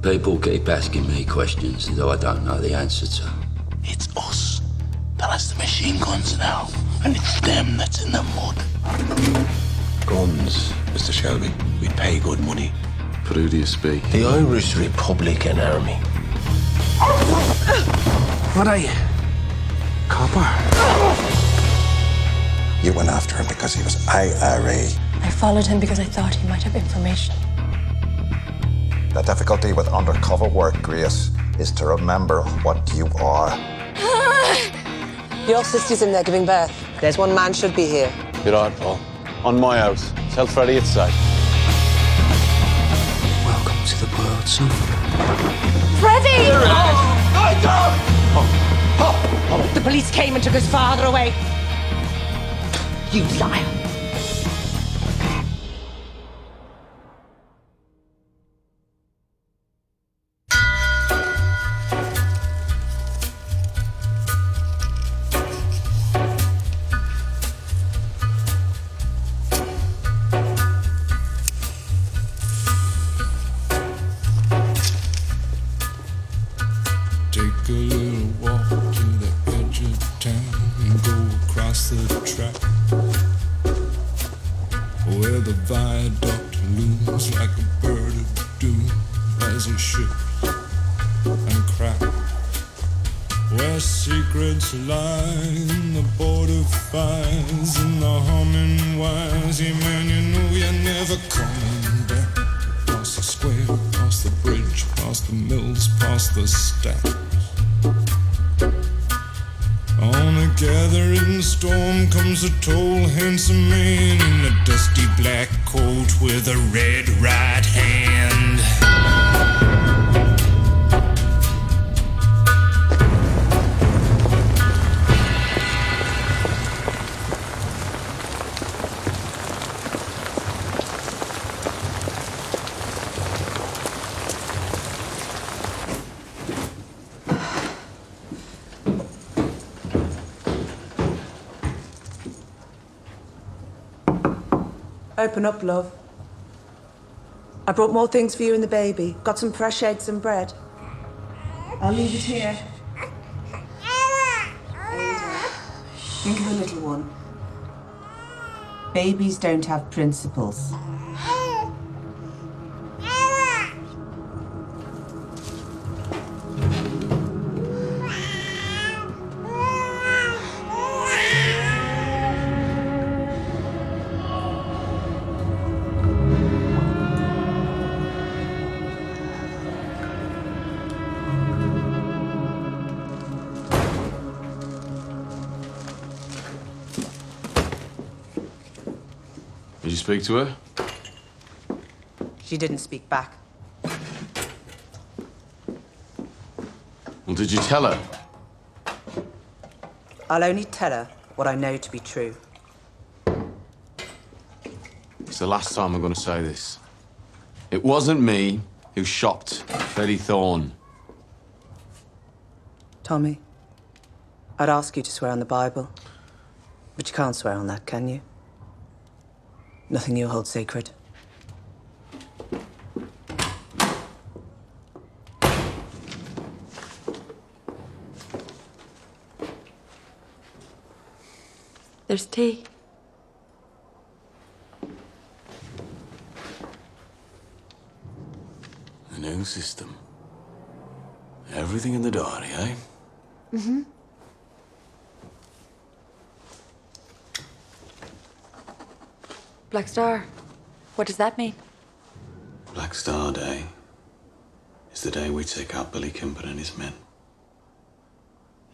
People keep asking me questions though I don't know the answer to. It's us that has the machine guns now, and it's them that's in the mud. Guns, Mr. Shelby. We'd pay good money. But who do you speak? The Irish Republican Army. What are you? Copper? You went after him because he was IRA. I followed him because I thought he might have information. The difficulty with undercover work, Grace, is to remember what you are. Your sister's in there giving birth. There's one man should be here. You're right, Paul. On my house. Tell Freddie it's safe. Welcome to the world, son. Freddie! The police came and took his father away. You liar. Take a little walk to the edge of town and go across the track where the viaduct looms like a bird of doom as it shifts and cracks, where secrets lie in the border fires and the humming wires. Yeah, man, you know you're never coming back. Across the square, across the bridge, past the mills, past the stacks. On a gathering storm comes a tall, handsome man in a dusty black coat with a red right hand. Open up, love. I brought more things for you and the baby. Got some fresh eggs and bread. I'll leave it here. Think of the little one. Babies don't have principles. Did you speak to her? She didn't speak back. Well, did you tell her? I'll only tell her what I know to be true. It's the last time I'm going to say this. It wasn't me who shot Freddie Thorne. Tommy, I'd ask you to swear on the Bible, but you can't swear on that, can you? Nothing you hold sacred. There's tea. The new system. Everything in the diary, eh? Mm-hmm. Black Star. What does that mean? Black Star Day is the day we take out Billy Kimber and his men.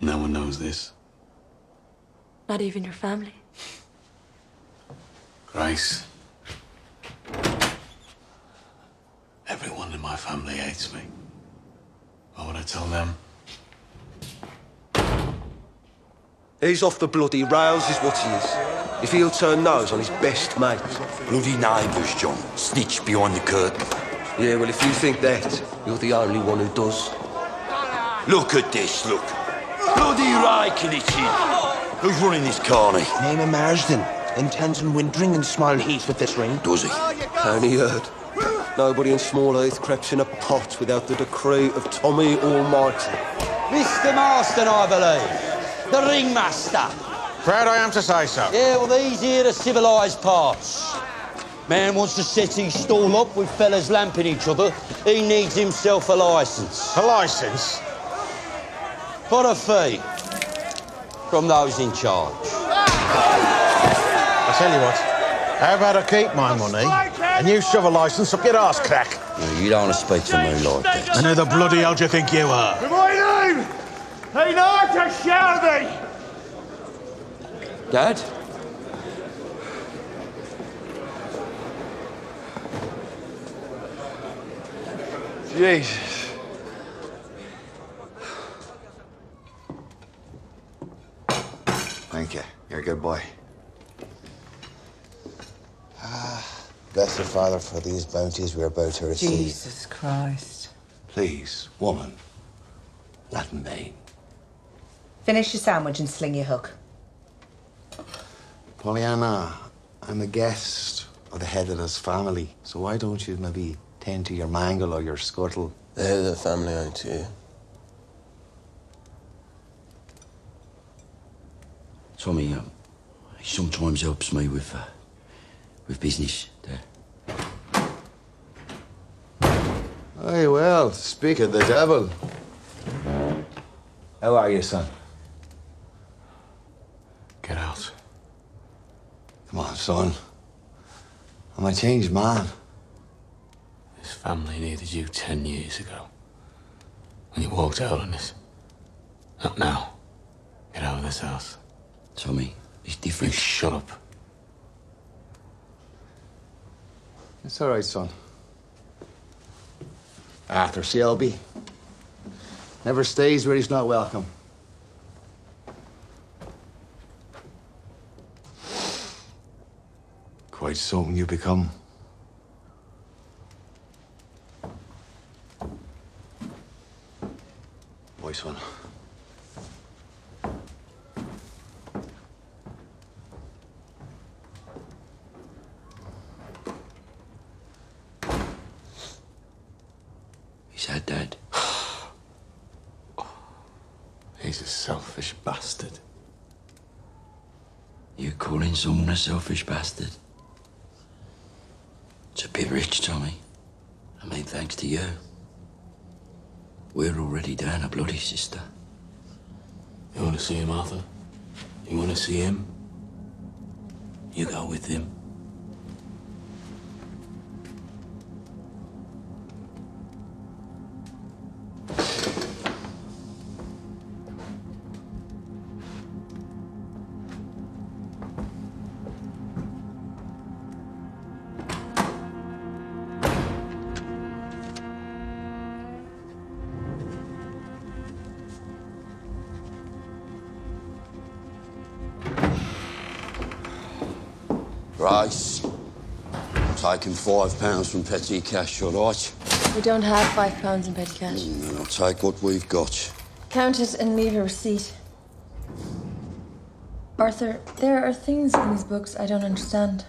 No one knows this. Not even your family. Grace. Everyone in my family hates me. Why would I tell them? He's off the bloody rails, is what he is. If he'll turn nose on his best mate. Bloody neighbours, John. Snitch behind the curtain. Yeah, well, if you think that, you're the only one who does. Look at this, look. Bloody raking it in. Who's running this carny? Name of Marsden. Intends on wintering in small heat with this ring. Does he? Only heard. Nobody in Smallheath crept in a pot without the decree of Tommy Almighty. Mr. Marston, I believe. The ringmaster. Proud I am to say so. Yeah, well, these here are civilised parts. Man wants to set his stall up with fellas lamping each other. He needs himself a licence. A licence? For a fee. From those in charge. I tell you what, how about I keep my money and you shove a licence up your arse crack? No, you don't want to speak to me like that. And who the bloody hell do you think you are? My name ain't Arthur Shelby. Dad? Jesus. Thank you. You're a good boy. Bless the Father for these bounties we're about to receive. Jesus Christ. Please, woman. Latin maid. Finish your sandwich and sling your hook. Pollyanna, I'm a guest of the head of this family, so why don't you maybe tend to your mangle or your scuttle? The head of the family ain't here. Tommy, he sometimes helps me with business, Dad. Aye, well, speak of the devil. How are you, son? Get out. Come on, son. I'm a changed man. This family needed you 10 years ago. When you walked out on us. Not now. Get out of this house. Tommy, it's You different. shut up. It's all right, son. Arthur Shelby never stays where he's not welcome. Quite something you become. Boy, son. He's had Dad. He's a selfish bastard. You calling someone a selfish bastard? It's a bit rich, Tommy. I mean, thanks to you. We're already down a bloody sister. You want to see him, Arthur? You want to see him? You go with him. Rice. Taking £5 from petty cash, all right? We don't have £5 in petty cash. Then I'll take what we've got. Count it and leave a receipt. Arthur, there are things in these books I don't understand.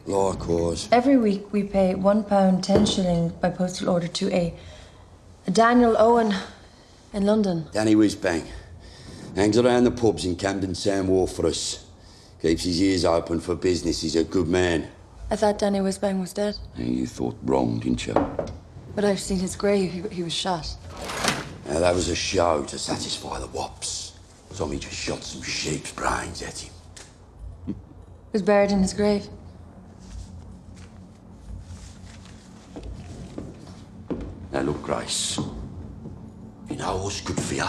Likewise. Every week we pay £1 10 shilling by postal order to a Daniel Owen in London. Danny Whizbang. Hangs around the pubs in Camden Town Wharf for us. Keeps his ears open for business. He's a good man. I thought Danny Whizbang was dead, And you thought wrong, didn't you? but I've seen his grave. He was shot. Now, that was a show to satisfy the wops. Tommy just shot some sheep's brains at him. He was buried in his grave. Now, look, Grace. You know what's good for you?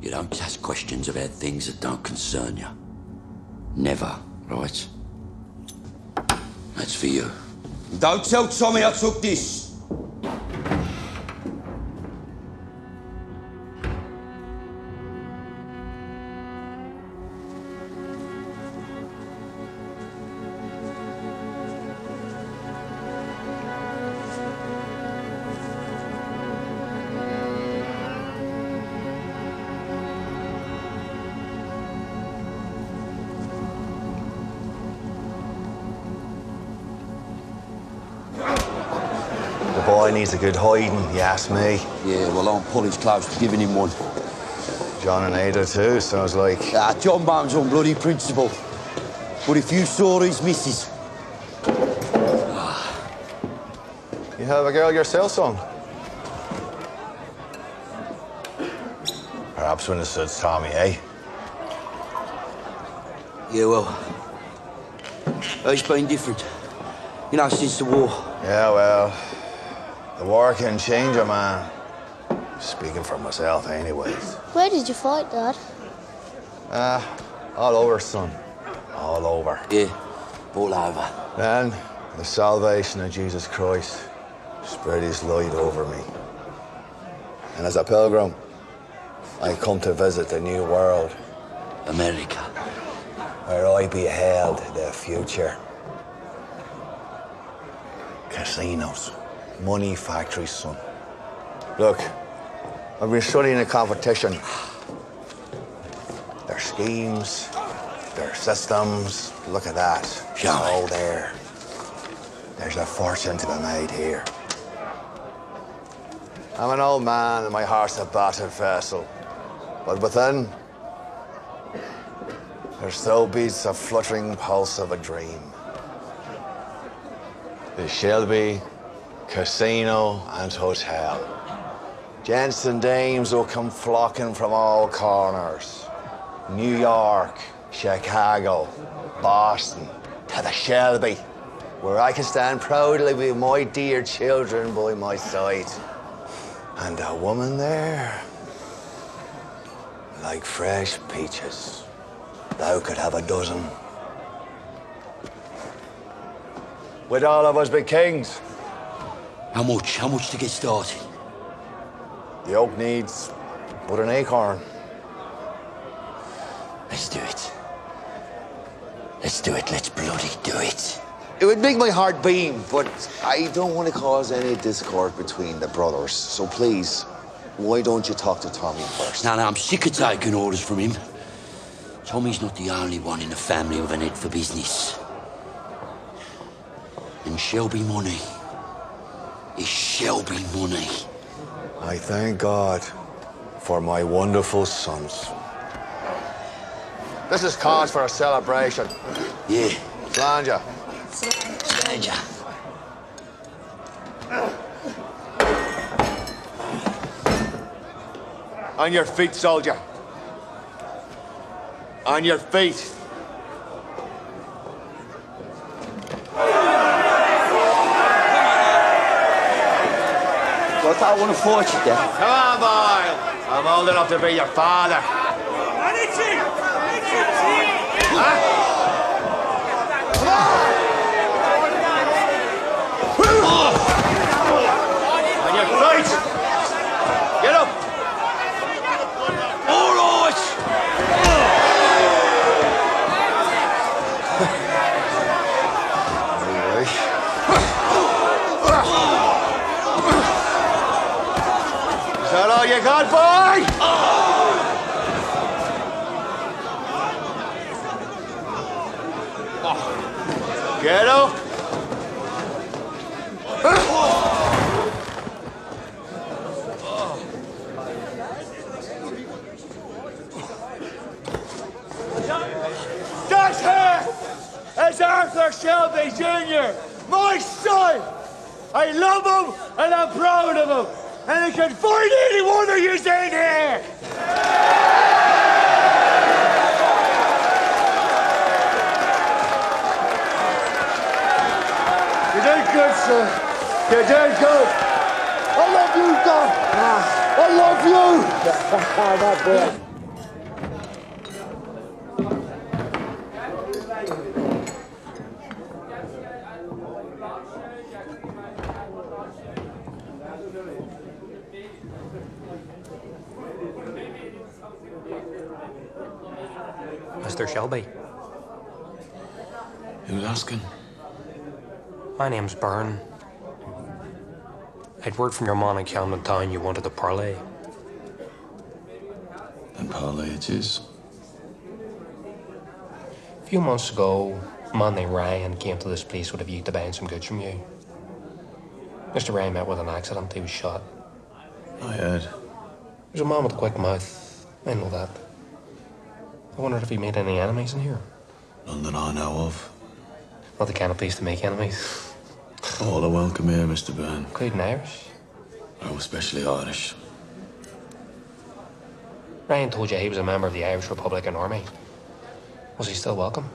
You don't ask questions about things that don't concern you. Never, right? That's for you. Don't tell Tommy I took this. boy needs a good hiding, you ask me. Yeah, well, I'm pulling close to giving him one. John and Ada too, sounds like. John Bones on bloody principle. But if you saw his missus... You have a girl yourself, son? Perhaps when it suits Tommy, eh? Yeah, well... He's been different. You know, since the war. Yeah, well... The war can change a man. Speaking for myself, anyways. Where did you fight, Dad? All over, son. All over. Yeah, all over. Then, the salvation of Jesus Christ spread his light over me. And as a pilgrim, I come to visit the new world. America. Where I beheld the future. Casinos. Money factories, son. Look, I've been studying the competition. Their schemes, their systems. Look at that. It's all there. There's a fortune to be made here. I'm an old man and my heart's a battered vessel. But within, there still beats a fluttering pulse of a dream. The Shelby Casino and Hotel. Gents and dames will come flocking from all corners. New York, Chicago, Boston, to the Shelby, where I can stand proudly with my dear children by my side. And a woman there, like fresh peaches. Thou could have a dozen. Would all of us be kings? How much? How much to get started? The oak needs but an acorn. Let's do it. Let's do it. Let's bloody do it. It would make my heart beam, but I don't want to cause any discord between the brothers. So please, why don't you talk to Tommy first? No, I'm sick of taking orders from him. Tommy's not the only one in the family with an head for business. And Shelby money is Shelby money. I thank God for my wonderful sons. This is cause for a celebration. Yeah. Flanger. Flanger. On your feet, soldier. On your feet. I don't want to fight you, Dad. Come on, boy. I'm old enough to be your father. On your feet. Get up. All right. Is that all you got, boy? Get up. That here is Arthur Shelby Jr., my son. I love him and I'm proud of him. And I can find any one of you in here. You did good, son. You did good. I love you, Doc. I love you. That boy. Mr. Shelby. Who's asking? My name's Byrne. I'd word from your man in Camden Town you wanted a parlay. And parlay it is. A few months ago, a man named Ryan came to this place with a view to buying some goods from you. Mr. Ray met with an accident. He was shot. I heard. There's a man with a quick mouth. I know that. I wondered if he made any enemies in here. None that I know of. Not the kind of place to make enemies. All are welcome here, Mr. Byrne. Including Irish. Oh, especially Irish. Ryan told you he was a member of the Irish Republican Army. Was he still welcome?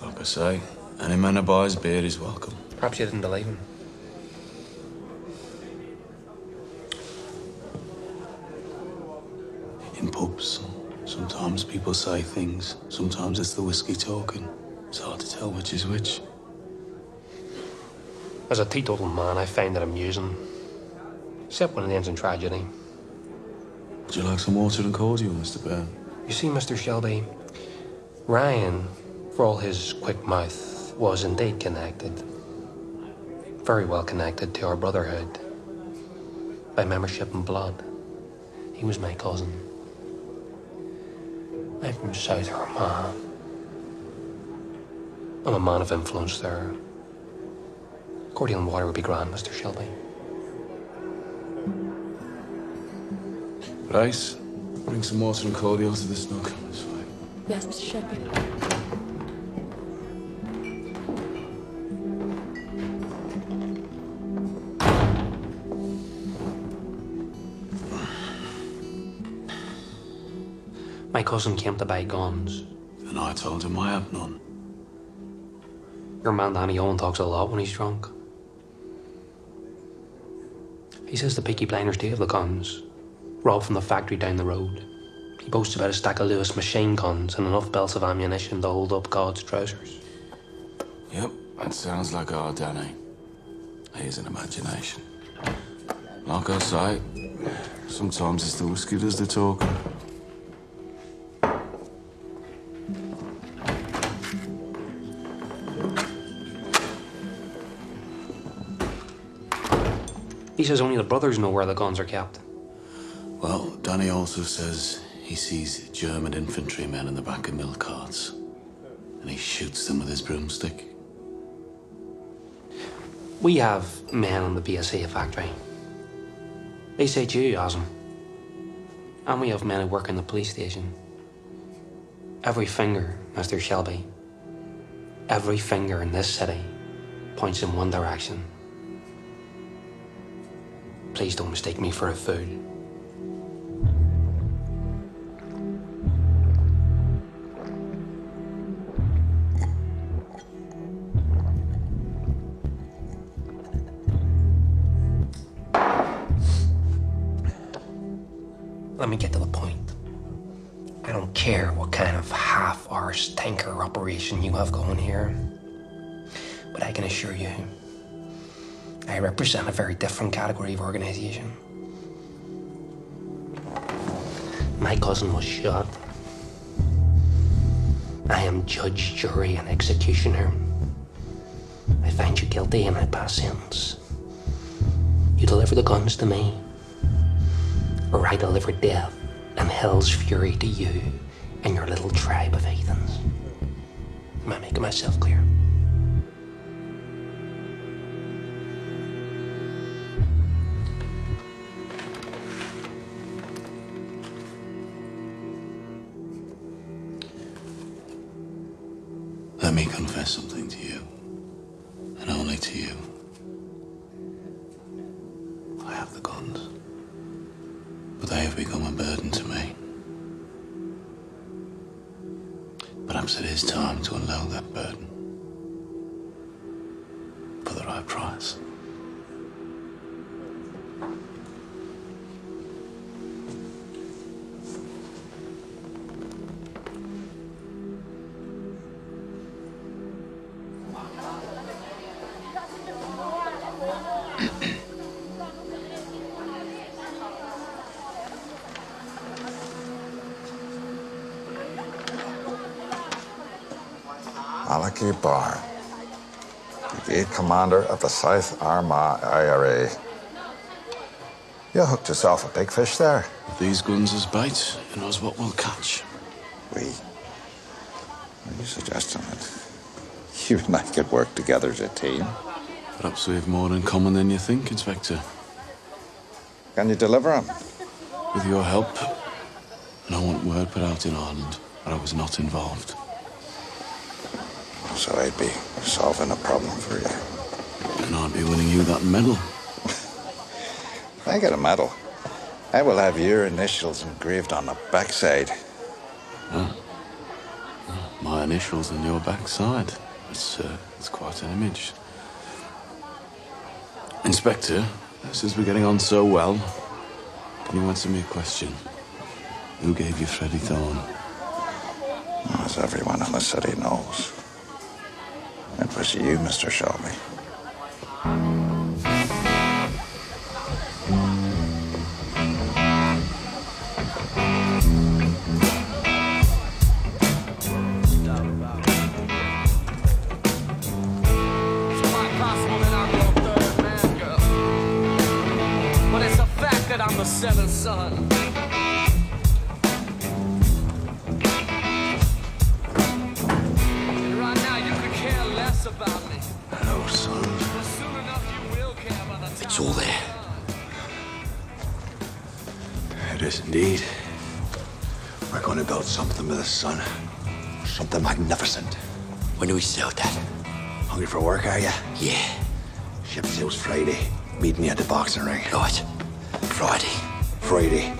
Like I say, any man who buys beer is welcome. Perhaps you didn't believe him. In pubs, sometimes people say things. Sometimes it's the whiskey talking. It's hard to tell which is which. As a teetotal man, I find it amusing. Except when it ends in tragedy. Would you like some water and cordial, Mr. Byrne? You see, Mr. Shelby, Ryan, for all his quick mouth, was indeed connected. Very well connected to our brotherhood. By membership and blood. He was my cousin. I'm from South Armagh. I'm a man of influence there. Cordial and water would be grand, Mr. Shelby. Right. Bring some water and cordial to the snug. That's fine. Yes, Mr. Shelby. My cousin came to buy guns. And I told him I have none. Your man Danny Owen talks a lot when he's drunk. He says the Peaky Blinders do have the guns, robbed from the factory down the road. He boasts about a stack of Lewis machine guns and enough belts of ammunition to hold up God's trousers. Yep, that sounds like our Danny. He has an imagination. Like I say, sometimes it's the whiskey does the talking. He says only the brothers know where the guns are kept. Well, Danny also says he sees German infantrymen in the back of milk carts. And he shoots them with his broomstick. We have men in the BSA factory. They say you, Asm. And we have men who work in the police station. Every finger, Mr. Shelby, every finger in this city points in one direction. Please don't mistake me for a fool. Let me get to the point. I don't care what kind of half-arsed tanker operation you have going here, but I can assure you, I represent a very different category of organization. My cousin was shot. I am judge, jury, and executioner. I find you guilty and I pass sentence. You deliver the guns to me, or I deliver death and hell's fury to you and your little tribe of heathens. Am I making myself clear? Let me confess something to you, and only to you. I have the guns, but they have become a burden to me. Perhaps it is time to unload that burden for the right price. Malachi Barr, Brigade Commander of the South Armagh IRA. You hooked yourself a big fish there. These guns as bait, who knows what we'll catch. We? Are you suggesting that you and I could work together as a team? Perhaps we have more in common than you think, Inspector. Can you deliver him? With your help, and I want word put out in Ireland that I was not involved. So I'd be solving a problem for you. And I'd be winning you that medal. If I get a medal, I will have your initials engraved on the backside. Ah. My initials on your backside. It's quite an image. Inspector, since we're getting on so well, can you answer me a question? Who gave you Freddie Thorne? As everyone in the city knows, it was you, Mr. Shelby. I'm the seventh son. And right now you could care less about me. Hello, son. But soon enough you will care by the time. It's all there. It is indeed. We're going to build something with the sun. Something magnificent. When do we start that? Hungry for work, are you? Yeah. Ship sails Friday. Meet me at the boxing ring. Right. Friday. Friday.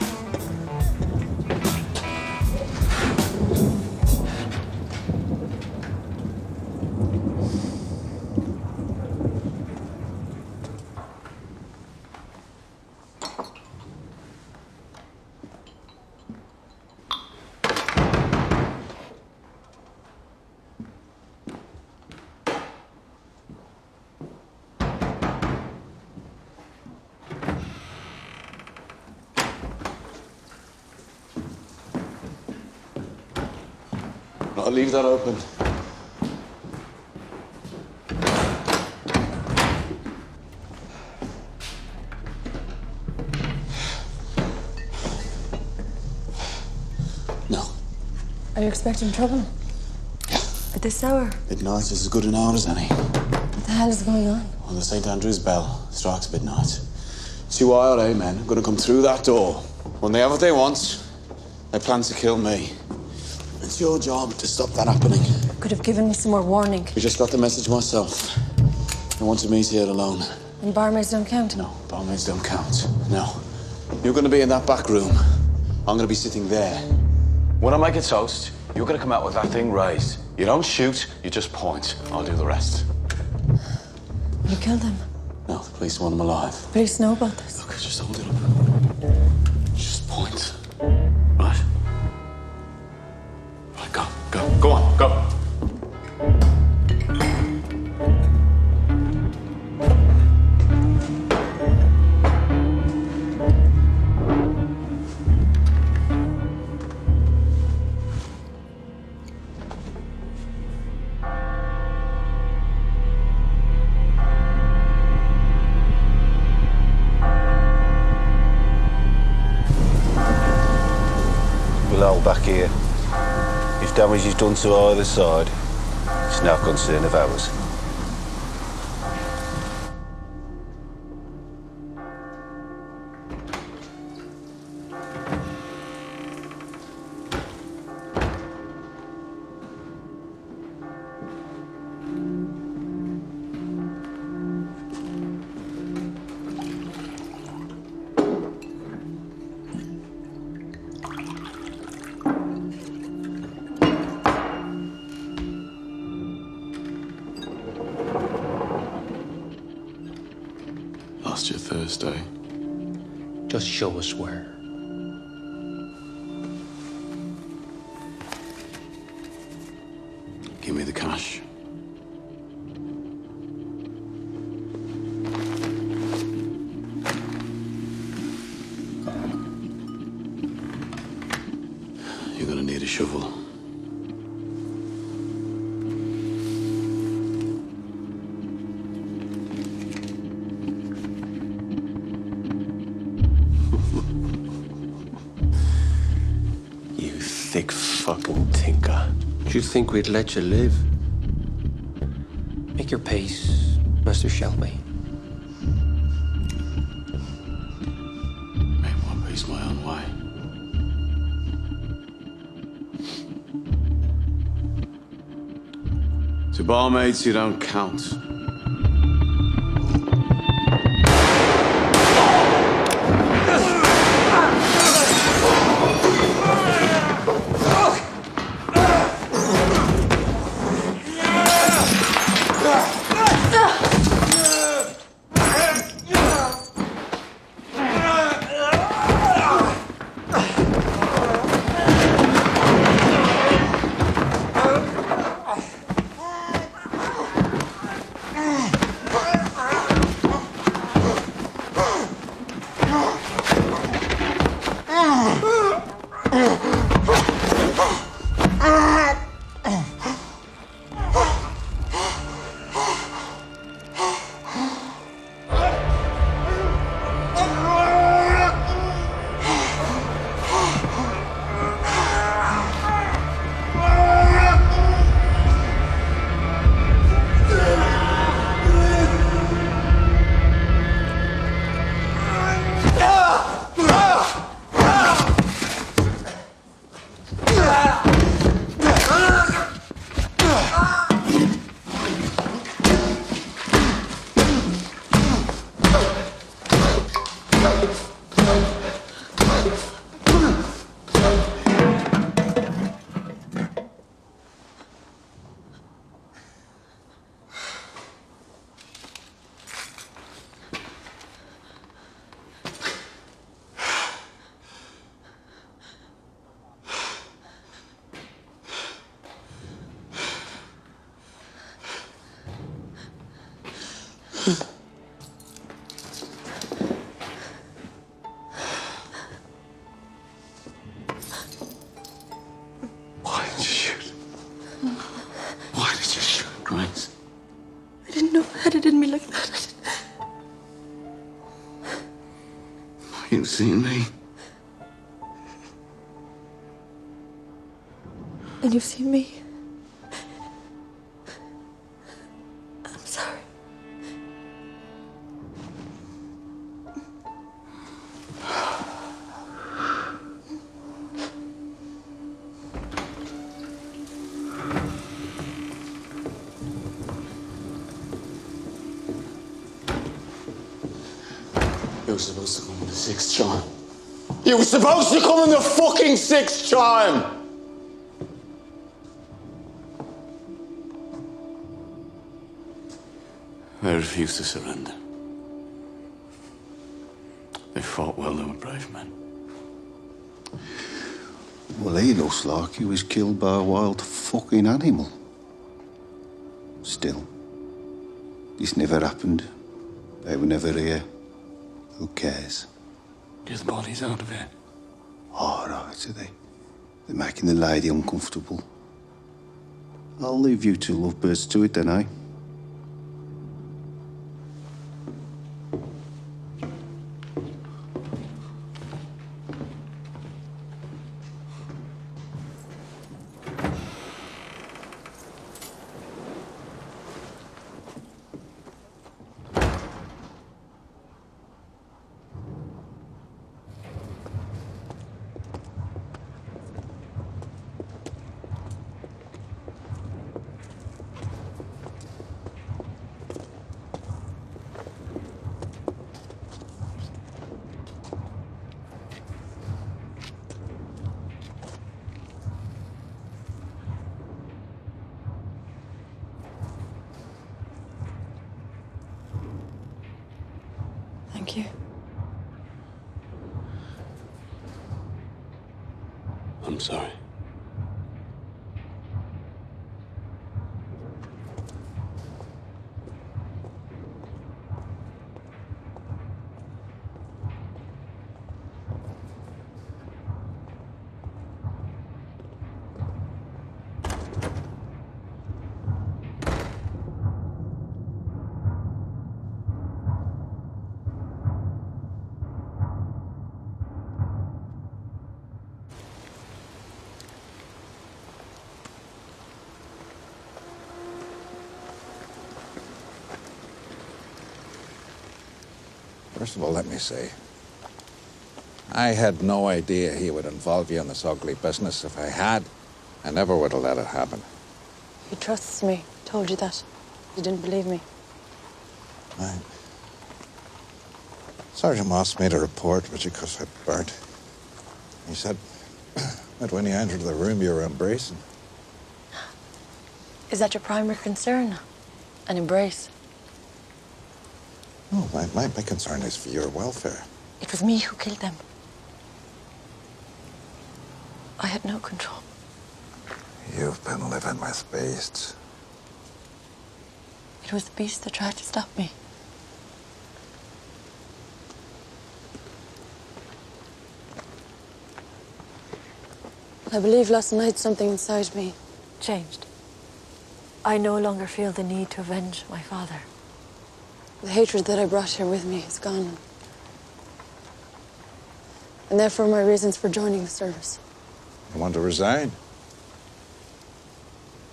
I'll leave that open. No. Are you expecting trouble? Yeah. At this hour? Midnight is as good an hour as any. What the hell is going on? When the St. Andrew's bell strikes midnight, 2 IRA men are going to come through that door. When they have what they want, they plan to kill me. It's your job to stop that happening. Could have given me some more warning. I just got the message myself. I wanted me here alone. And barmaids don't count? No, barmaids don't count. No. You're going to be in that back room. I'm going to be sitting there. When I make a toast, you're going to come out with that thing raised. You don't shoot, you just point. I'll do the rest. You killed him? No, the police want him alive. The police know about this? Look, just hold it up. Just point. Right? Right, go on, go. Well, back here. If damage is done to either side, it's no concern of ours. Lost you Thursday. Just show us where. Give me the cash. You're gonna need a shovel. Thick fucking tinker. Do you think we'd let you live? Make your peace, Mr. Shelby. Make my peace my own way. To barmaids, you don't count. Why did you shoot? Why did you shoot, Grace? I didn't know I had it in me like that. You seen me? And you've seen me. I'm sorry. You were supposed to come in the sixth time. You were supposed to come in the fucking sixth time! They refused to surrender. They fought well, they were brave men. Well, he looks like he was killed by a wild fucking animal. Still, this never happened. They were never here. Who cares? Get the bodies out of here. All right, are they? They're making the lady uncomfortable. I'll leave you two lovebirds to it then, eh? Thank you. I'm sorry. First of all, let me say, I had no idea he would involve you in this ugly business. If I had, I never would have let it happen. He trusts me. Told you that. You didn't believe me. Right. Sergeant Moss made a report which he could have burnt. He said that when he entered the room, you were embracing. Is that your primary concern? An embrace? No, my concern is for your welfare. It was me who killed them. I had no control. You've been living with beasts. It was the beast that tried to stop me. I believe last night something inside me changed. I no longer feel the need to avenge my father. The hatred that I brought here with me is gone. And therefore my reasons for joining the service. You want to resign?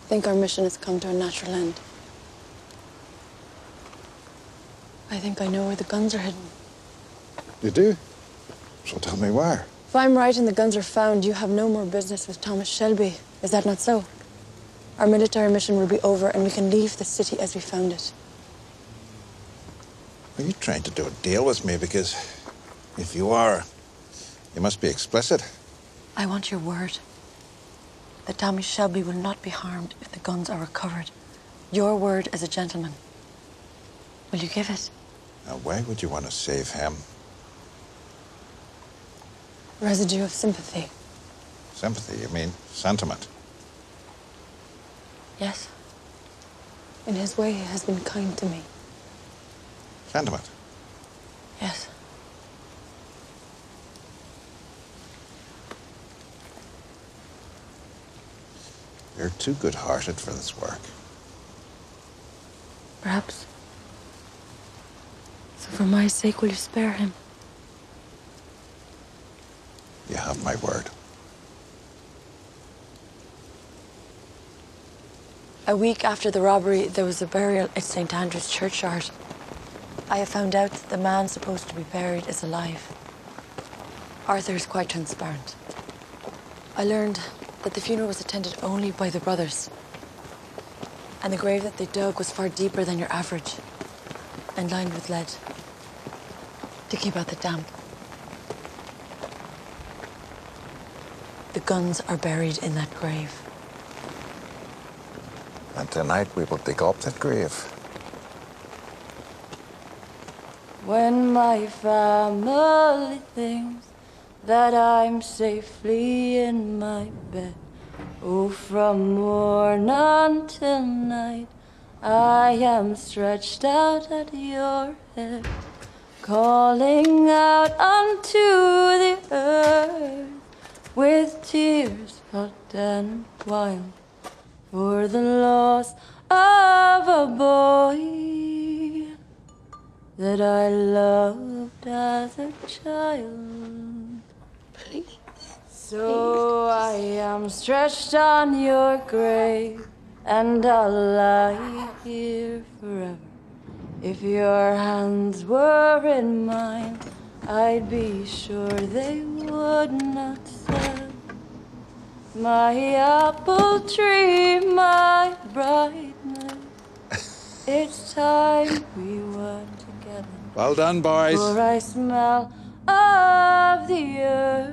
I think our mission has come to a natural end. I think I know where the guns are hidden. You do? So tell me where. If I'm right and the guns are found, you have no more business with Thomas Shelby. Is that not so? Our military mission will be over and we can leave the city as we found it. Are you trying to do a deal with me? Because if you are, you must be explicit. I want your word that Tommy Shelby will not be harmed if the guns are recovered. Your word as a gentleman. Will you give it? Now, why would you want to save him? Residue of sympathy. Sympathy, you mean sentiment? Yes. In his way, he has been kind to me. Sentiment? Yes. You're too good-hearted for this work. Perhaps. So for my sake, will you spare him? You have my word. A week after the robbery, there was a burial at St. Andrew's churchyard. I have found out that the man supposed to be buried is alive. Arthur is quite transparent. I learned that the funeral was attended only by the brothers. And the grave that they dug was far deeper than your average and lined with lead to keep out the damp. The guns are buried in that grave. And tonight we will dig up that grave. When my family thinks that I'm safely in my bed, oh, from morn until night, I am stretched out at your head, calling out unto the earth with tears hot and wild for the loss of a boy that I loved as a child. Please. So I am stretched on your grave, and I'll lie here forever. If your hands were in mine, I'd be sure they would not sell. My apple tree, my brightness, it's time we were together. Well done, boys. For I smell of the earth,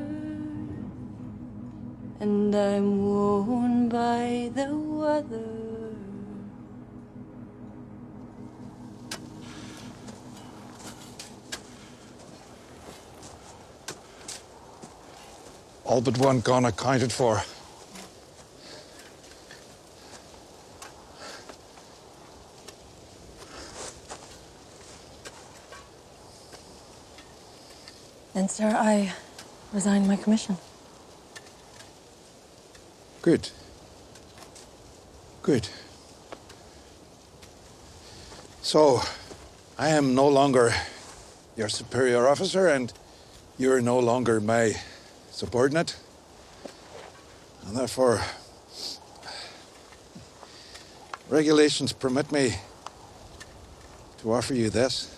and I'm worn by the weather. All but one gun accounted for. Then, sir, I resign my commission. Good. Good. So, I am no longer your superior officer, and you're no longer my subordinate. And therefore, regulations permit me to offer you this.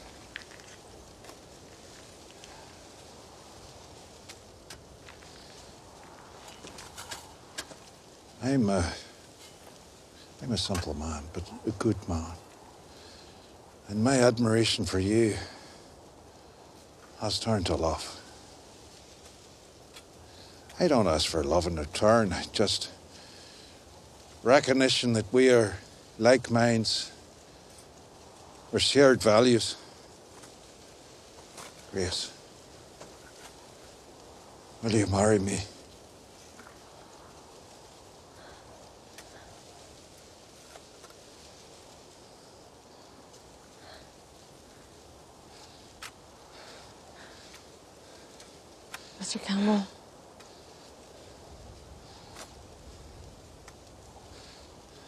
I'm a simple man, but a good man. And my admiration for you has turned to love. I don't ask for love in return, just recognition that we are like minds, we're shared values. Grace, will you marry me? Mr. Campbell.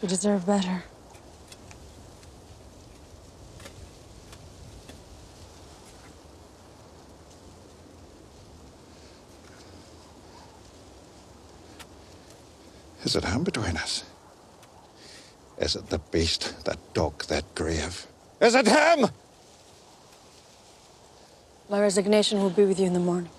You deserve better. Is it him between us? Is it the beast that dug that grave? Is it him? My resignation will be with you in the morning.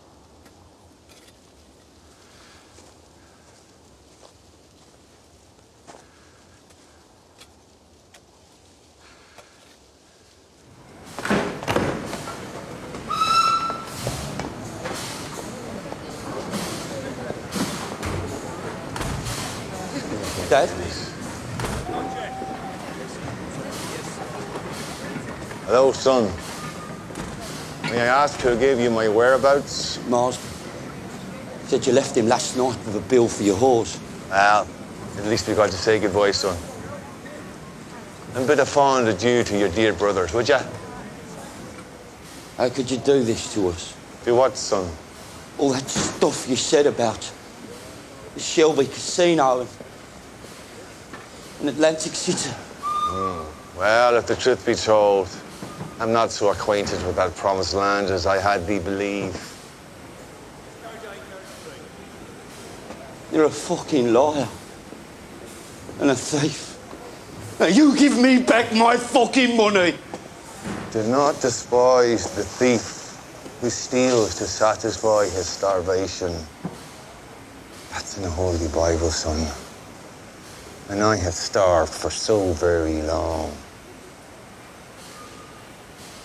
Dad? Hello, son. May I ask who gave you my whereabouts? Mars said you left him last night with a bill for your horse. Well, at least we got to say goodbye, son. And bid a fond adieu to your dear brothers, would ya? How could you do this to us? Do what, son? All that stuff you said about the Shelby Casino and Atlantic City. Well, if the truth be told, I'm not so acquainted with that promised land as I had thee believe. You're a fucking liar and a thief. Now you give me back my fucking money. Do not despise the thief who steals to satisfy his starvation. That's in the Holy Bible, son. And I have starved for so very long.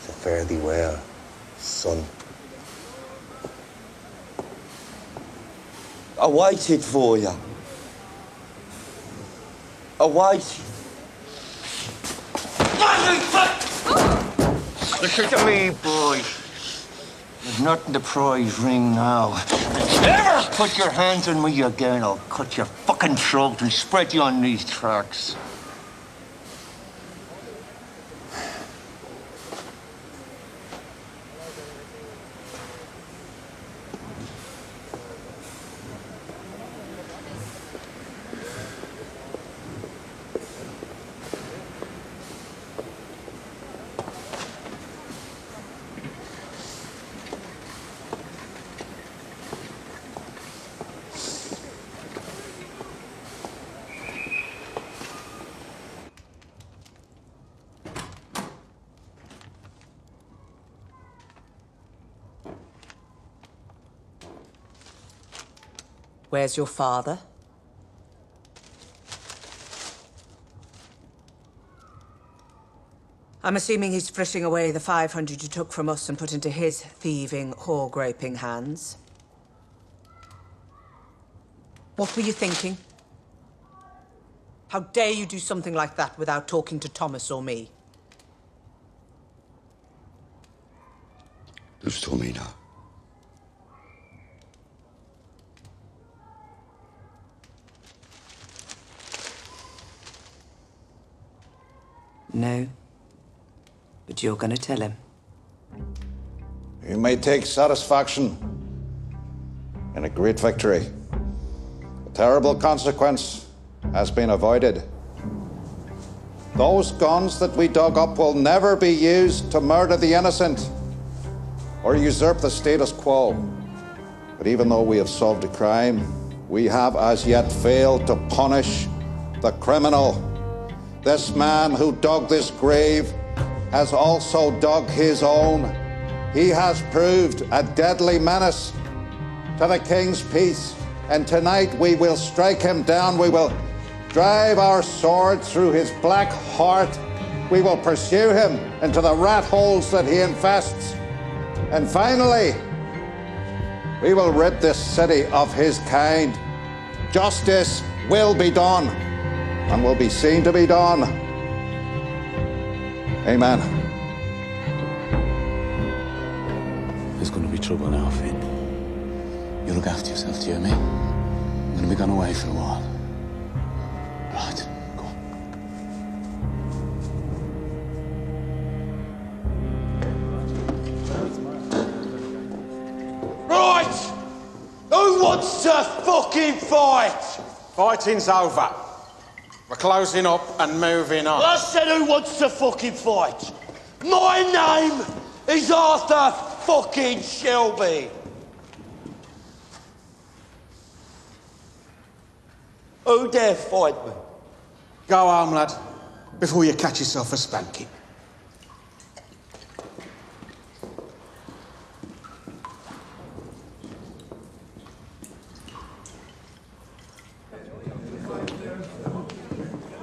So fare thee well, son. I waited for you. I waited. Listen to me, boy. There's nothing to prize ring now. Ever put your hands on me again, I'll cut your fucking throat and spread you on these tracks. Where's your father? I'm assuming he's fritting away the 500 you took from us and put into his thieving, whore-graping hands. What were you thinking? How dare you do something like that without talking to Thomas or me? Who's told me now? No. But you're gonna tell him. You may take satisfaction in a great victory. A terrible consequence has been avoided. Those guns that we dug up will never be used to murder the innocent or usurp the status quo. But even though we have solved a crime, we have as yet failed to punish the criminal. This man who dug this grave has also dug his own. He has proved a deadly menace to the king's peace And tonight we will strike him down. We will drive our sword through his black heart. We will pursue him into the rat holes that he infests. And finally, we will rid this city of his kind. Justice will be done and will be seen to be done. Amen. There's going to be trouble now, Finn. You look after yourself, do you hear me? I'm going to be gone away for a while. Right, go on. Right! Who wants to fucking fight? Fighting's over. We're closing up and moving on. I said who wants to fucking fight? My name is Arthur fucking Shelby. Who dare fight me? Go home, lad, before you catch yourself a spanking.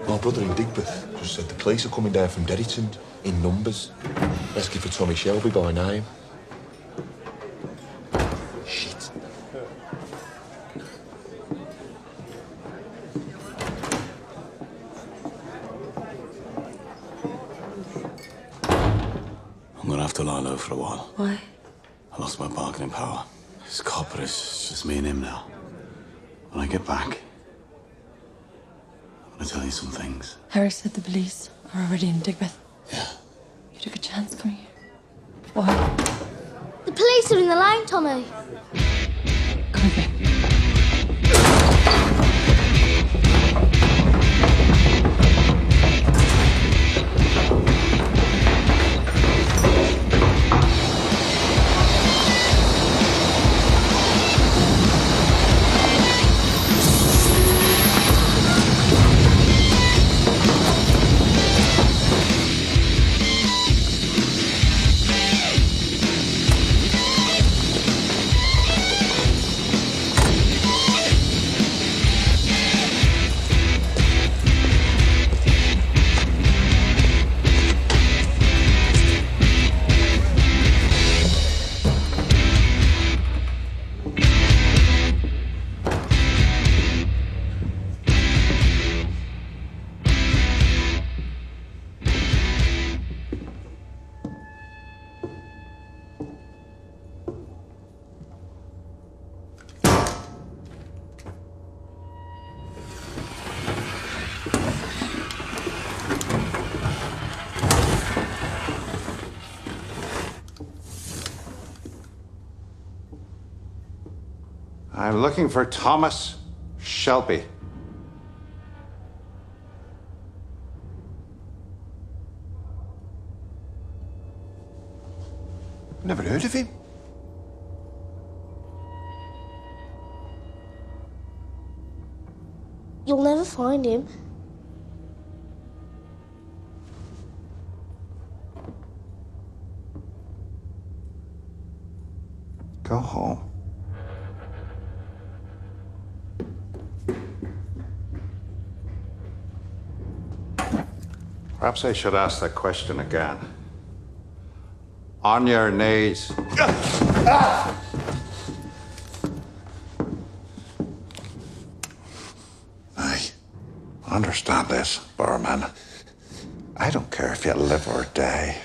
My brother in Digbeth just said the police are coming down from Derryton in numbers. Asking for Tommy Shelby by name. Shit. I'm going to have to lie low for a while. Why? I lost my bargaining power. This copper is just me and him now. When I get back, I'm going to tell you some things. Harry said the police are already in Digbeth. Yeah. You took a chance coming here. Why? The police are in the line, Tommy. Come with me. I'm looking for Thomas Shelby. Never heard of him. You'll never find him. Go home. Perhaps I should ask that question again. On your knees. I understand this, Barman. I don't care if you live or die.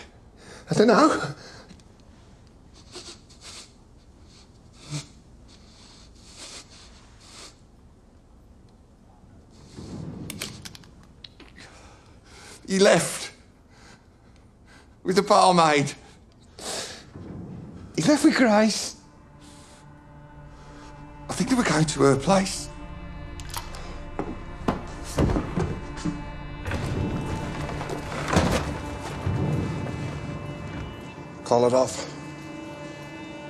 I don't know. He left with the barmaid. He left with Grace. I think they were going to her place. Call it off.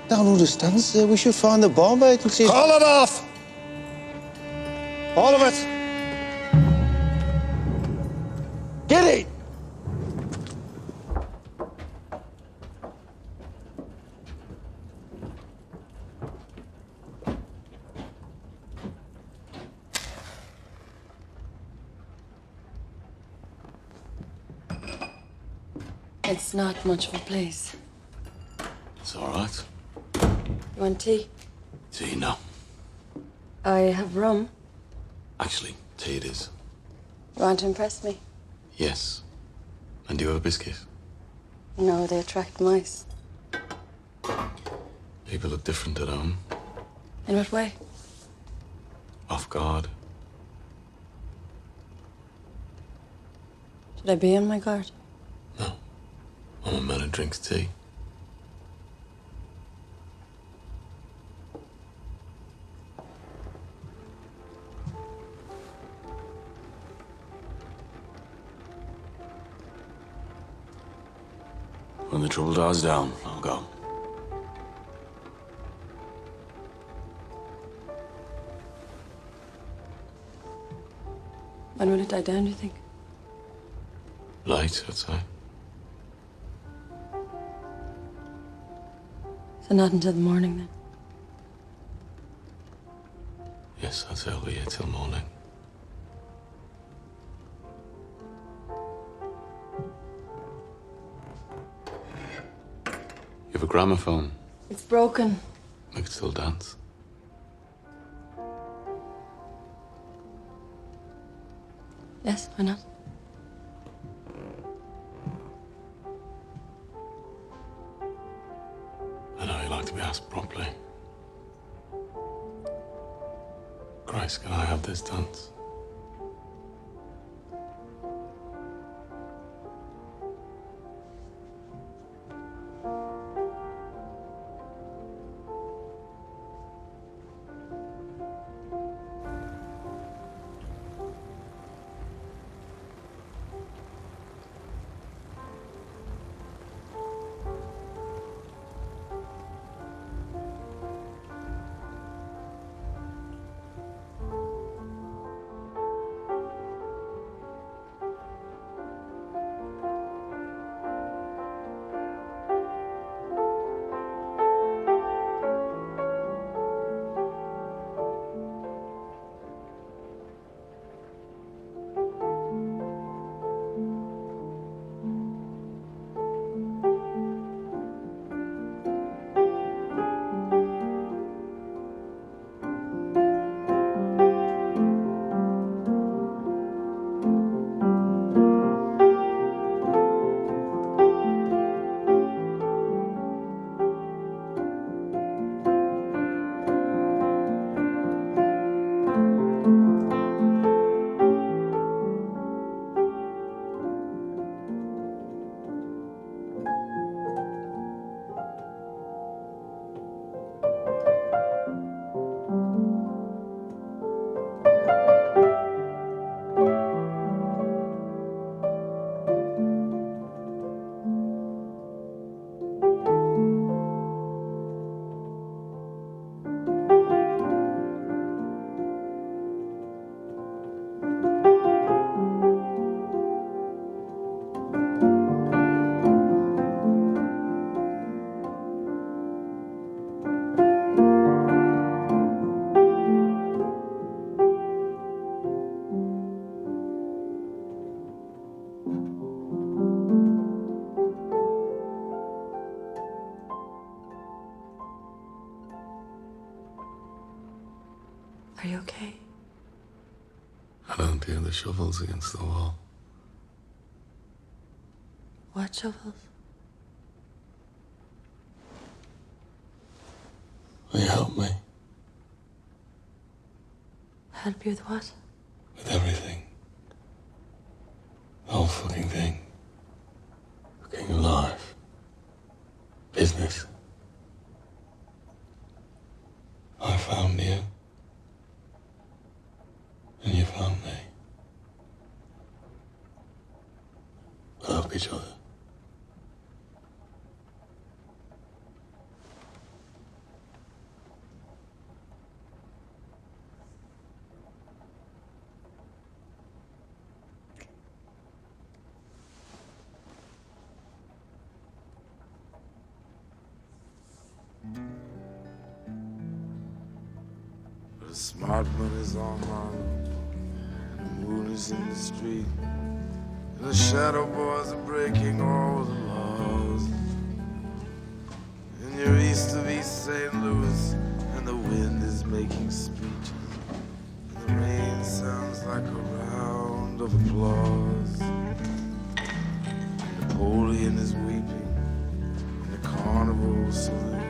Don't understand, sir. We should find the barmaid and see. Call it off! All of it! Get it! It's not much of a place. It's all right. You want tea? Tea, no. I have rum. Actually, tea it is. You want to impress me? Yes. And do you have a biscuit? No, they attract mice. People look different at home. In what way? Off guard. Should I be on my guard? I'm a man who drinks tea. When the trouble dies down, I'll go. When will it die down, do you think? Late, I'd say. So not until the morning, then? Yes, I'd say I'll be here till morning. You have a gramophone. It's broken. We could still dance. Yes, why not? I know you like to be asked properly. Grace, can I have this dance? Are you okay? I don't hear the shovels against the wall. What shovels? Will you help me? Help you with what? With everything. The whole fucking thing. Fucking life. Business. I found you. And you found me. We love each other. The smart money's on Harlem, and the moon is in the street, and the shadow boys are breaking all the laws. applause. And you're east of East St. Louis, and the wind is making speeches. And the rain sounds like a round of applause. Napoleon is weeping in the carnival saloon.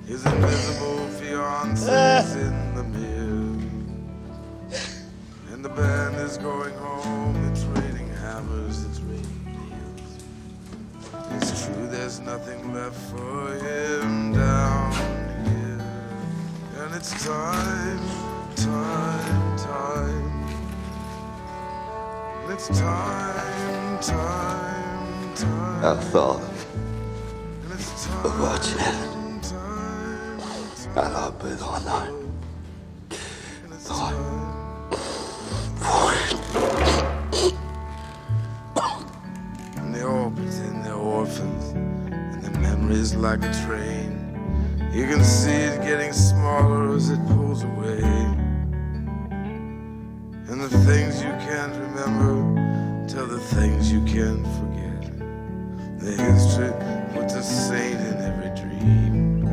His invisible fiance's in the mirror. And the band is going home. It's raining hammers, it's raining nails. It's true, there's nothing left for him down here. And it's time. And it's time. I thought of what's happened. I love it all night. And they all pretend they're orphans, and their memories like a train. You can see it getting smaller as it pulls away. And the things you can't remember tell the things you can't forget. The history puts a saint in every dream.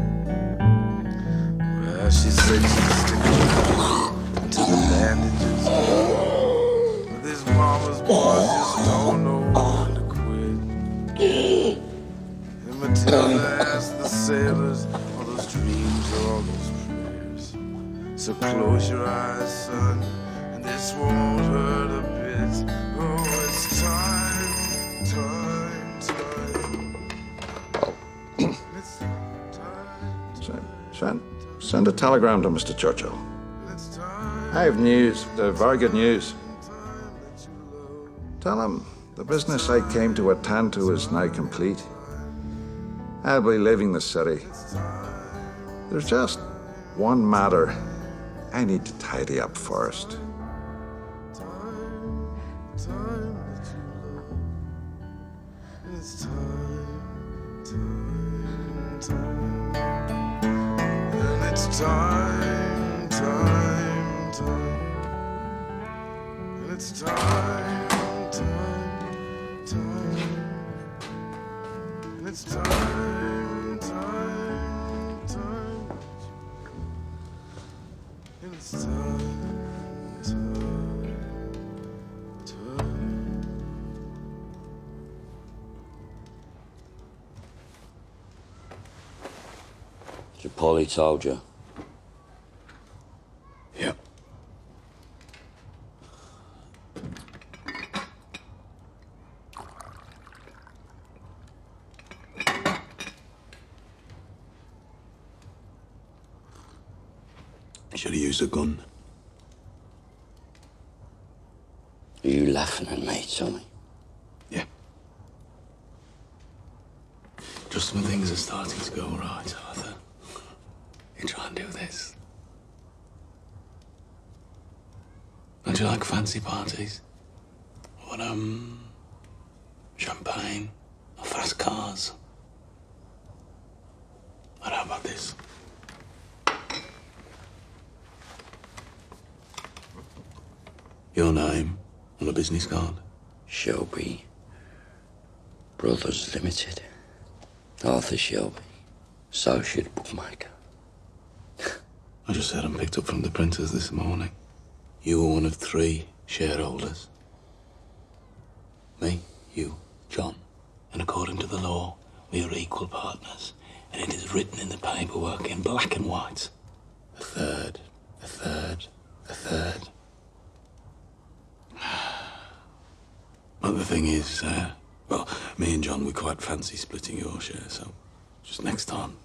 Well, she said she'd stick around until the bandages heal. But this mama's boys just don't know when to quit. And Matilda asked the sailors, all those dreams or all those prayers. So close your eyes, son, and this won't hurt a bit. Oh, it's time. Send a telegram to Mr. Churchill. I have news, very good news. Tell him the business I came to attend to is now complete. I'll be leaving the city. There's just one matter I need to tidy up first. It's time. And it's time. And it's time. And it's time. So Polly told you? Yeah. Should have used a gun. Are you laughing at me, Tommy? Yeah. Just when things are starting to go right, Arthur, you try and do this. Don't you like fancy parties? What, champagne or fast cars? But how about this? Your name on a business card? Shelby Brothers Limited. Arthur Shelby, associate bookmaker. I just had them picked up from the printers this morning. You were one of 3 shareholders. Me, you, John. And according to the law, we are equal partners. And it is written in the paperwork in black and white. A third. But the thing is, well, me and John, we quite fancy splitting your share, so just next time,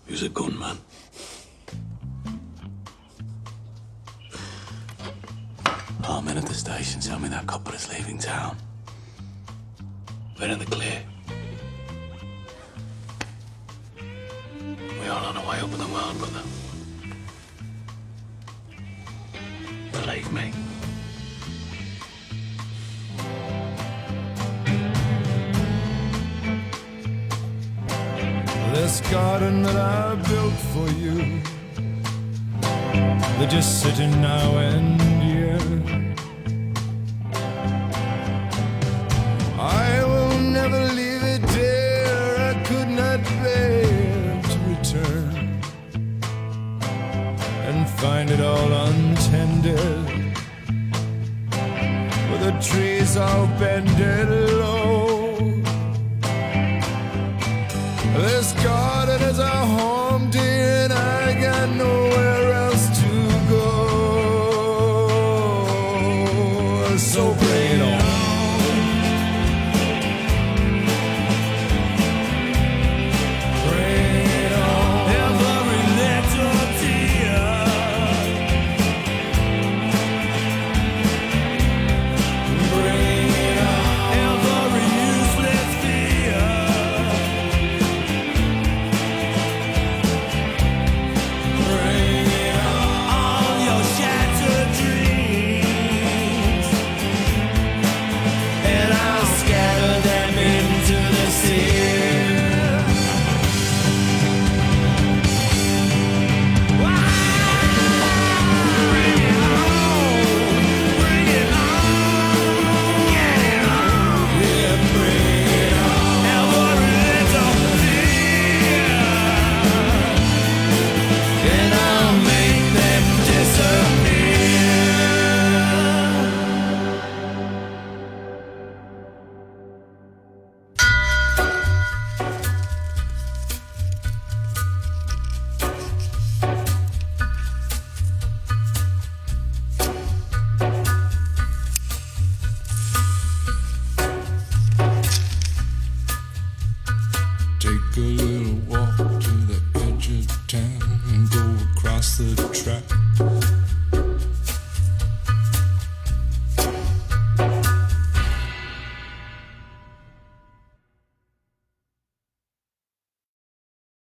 use a gun, man. Our men at the station tell me that copper is leaving town. We're in the clear. We are on our way up in the world, brother. Believe me. This garden that I built for you, they're just sitting now and here. I will never leave it. find it all untended, with the trees all bended low. This garden is a home, dear, and I got nowhere else to go. So bring it on. Take a little walk to the edge of town and go across the track.